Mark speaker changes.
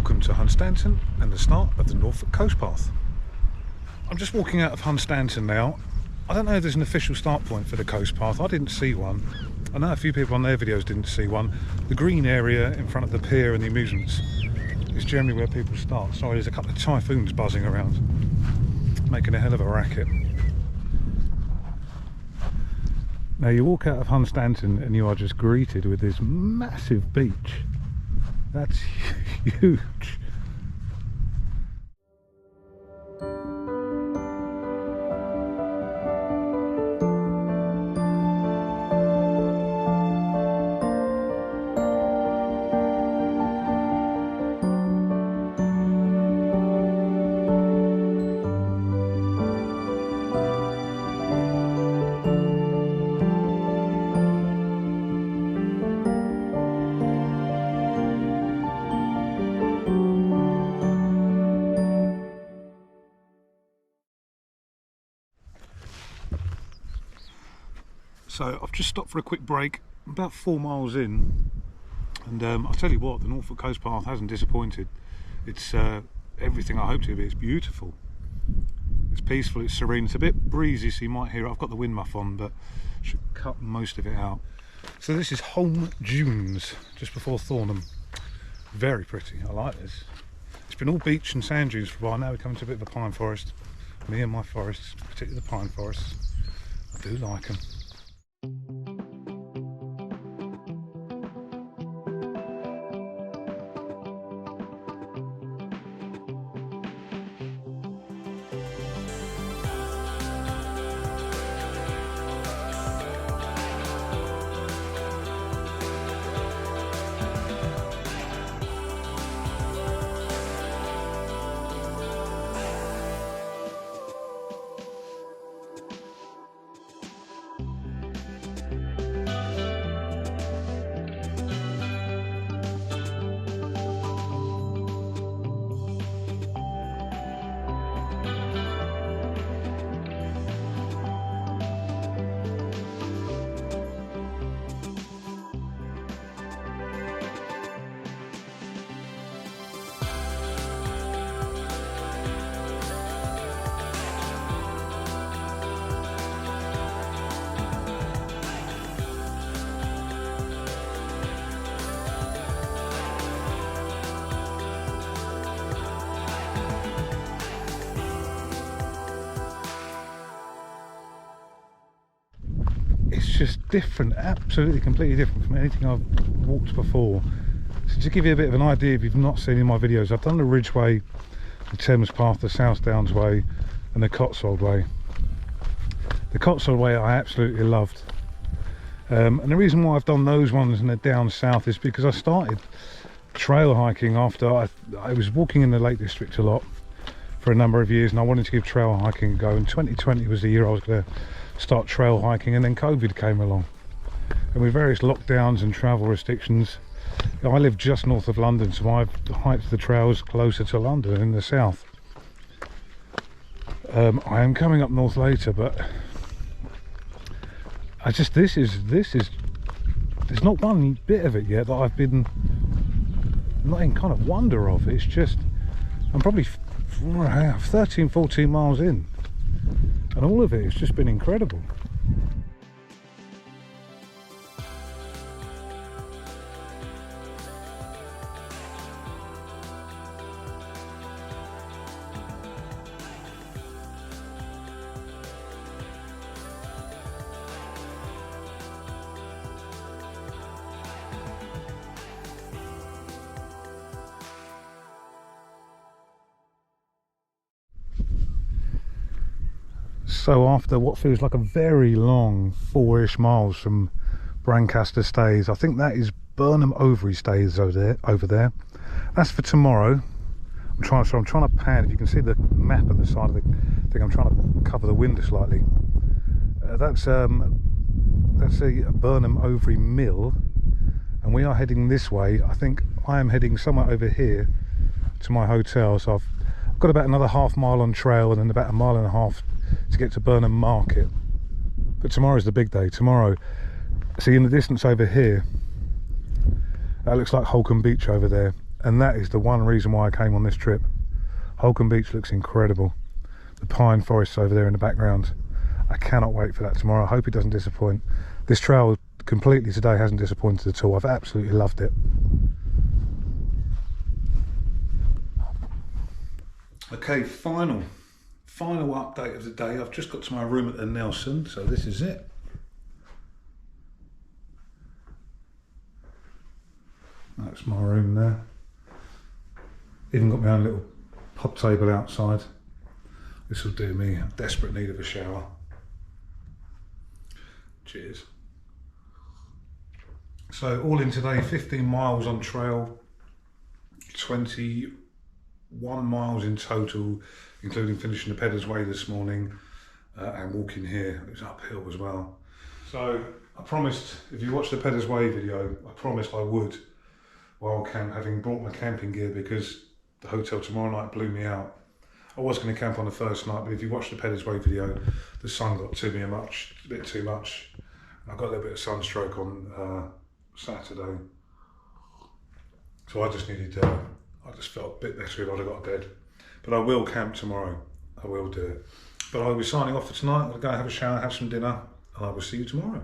Speaker 1: Welcome to Hunstanton and the start of the Norfolk Coast path. I'm just walking out of Hunstanton now. I don't know if there's an official start point for the coast path. I didn't see one. I know a few people on their videos didn't see one. The green area in front of the pier and the amusements is generally where people start. Sorry, there's a couple of typhoons buzzing around, making a hell of a racket. Now you walk out of Hunstanton and you are just greeted with this massive beach. That's huge. So I've just stopped for a quick break. I'm about 4 miles in, and I'll tell you what, the Norfolk Coast path hasn't disappointed. It's everything I hoped it would be. It's beautiful, it's peaceful, it's serene. It's a bit breezy, so you might hear it. I've got the wind muff on, but should cut most of it out. So this is Holme Dunes, just before Thornham. Very pretty, I like this. It's been all beach and sand dunes for a while. Now we're coming to a bit of a pine forest. Me and my forests, particularly the pine forests, I do like them. It's just different, absolutely completely different from anything I've walked before. So to give you a bit of an idea, if you've not seen in my videos, I've done the Ridgeway, the Thames Path, the South Downs Way and the Cotswold Way. The Cotswold Way I absolutely loved, and the reason why I've done those ones and they're down south is because I started trail hiking after I was walking in the Lake District a lot for a number of years, and I wanted to give trail hiking a go, and 2020 was the year I was going to start trail hiking, and then COVID came along, and with various lockdowns and travel restrictions, I live just north of London, so I've hiked the trails closer to London in the south. I am coming up north later, but I just this is there's not one bit of it yet that I've been not in kind of wonder of. It's just I'm probably 13-14 miles in, and all of it has just been incredible. So after what feels like a very long 4-ish miles from Brancaster Stays, I think that is Burnham Overy Stays over there. That's for tomorrow. I'm trying to pan. If you can see the map at the side of the thing, I'm trying to cover the window slightly. That's a Burnham Overy Mill, and we are heading this way. I think I am heading somewhere over here to my hotel. So I've got about another half mile on trail and then about a mile and a half to get to Burnham Market. But tomorrow's the big day. Tomorrow, see in the distance over here, that looks like Holcombe Beach over there. and that is the one reason why I came on this trip. Holcombe Beach looks incredible. The pine forests over there in the background. I cannot wait for that tomorrow. I hope it doesn't disappoint. This trail completely today hasn't disappointed at all. I've absolutely loved it. Okay, final update of the day. I've just got to my room at the Nelson, so this is it. That's my room there. Even got my own little pub table outside. This will do me. I'm desperate need of a shower. Cheers. So all in today, 15 miles on trail, 21 miles in total, including finishing the Pedder's Way this morning and walking here. It was uphill as well. So I promised, if you watch the Pedder's Way video, I promised I would while having brought my camping gear, because the hotel tomorrow night blew me out. I was going to camp on the first night, but if you watch the Pedder's Way video, the sun got to me a bit too much. I got a little bit of sunstroke on Saturday, so I just felt a bit better if I'd have got to bed. But I will camp tomorrow. I will do it. But I will be signing off for tonight. I'll go have a shower, have some dinner, and I will see you tomorrow.